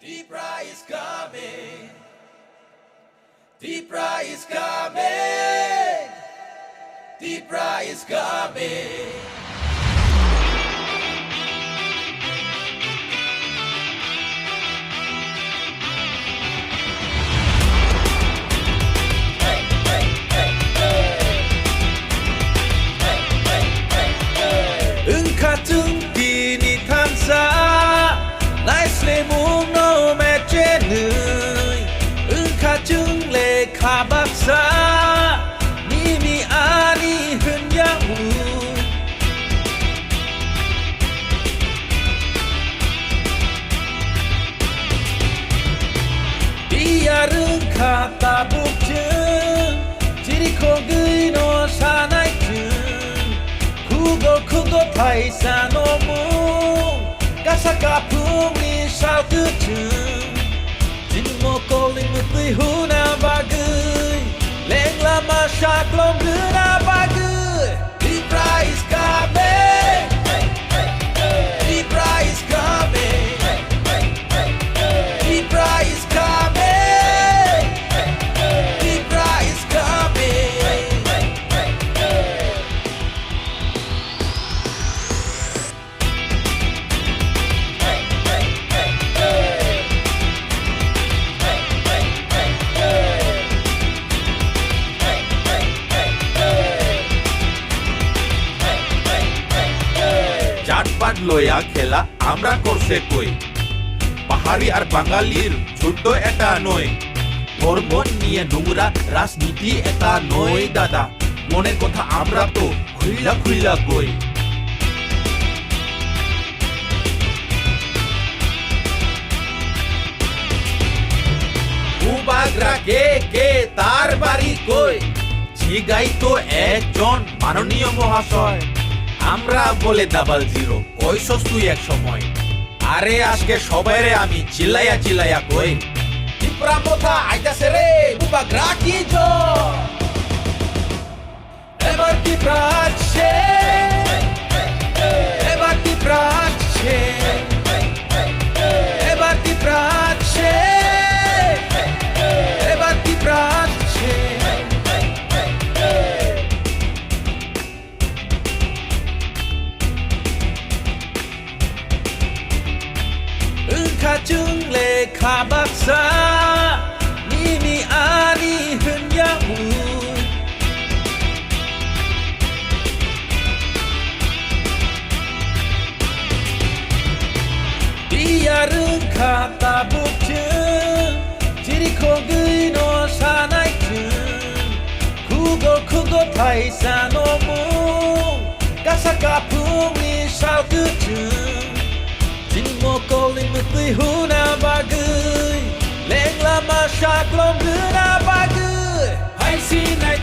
Deepra is coming. Deepra is coming. Deepra is coming. Katong tinitansa Nice le mong no medje nøy Katong le kabaksa Nimi ani hun yahu Biyarın kata bukjeng Jiri ko gui no sanai jeng Kugo paisa no mung Kasaka pung ni sao tu chung Jin mo ko ling mu tui hu na bagui Leng lama syak lom du na bagui Deepra is coming. Deepra is coming. Deepra is coming. Deepra is coming. জাটপাট লইয়া খেলা আমরা করছে কই পাহাড়ি আর বাঙালির ছোট্ট এটা নয় ধর্ম নিয়ে নোংরা রাজনীতি এটা নয় দাদা মনের কথা আমরা তো খুইলা খুইলা কই উবাগরা কে তার বাড়ি কই জিগাই তো একজন মাননীয় মহাশয় আমরা বলে ডাবল জিরো কইছস তুই এক সময় আরে আজকে সবাইরে আমি চিল্লাইয়া কই Deepra mota aitase re Ubagra ki jo Ebar Deepra আসছে Ebar Deepra আসছে Ebar Deepra আসছে Ebar Deepra আসছে Katong le kabaksa Nimi ani hun yahu Biyarın kata bukjeng Jiri ko gui no sanai jeng Kugo paisa no mung Kasaka pung ni sao tu jeng Jin mo ko ling mu tui hu na bagui Leng lama syak lom du na bagui Hai si nai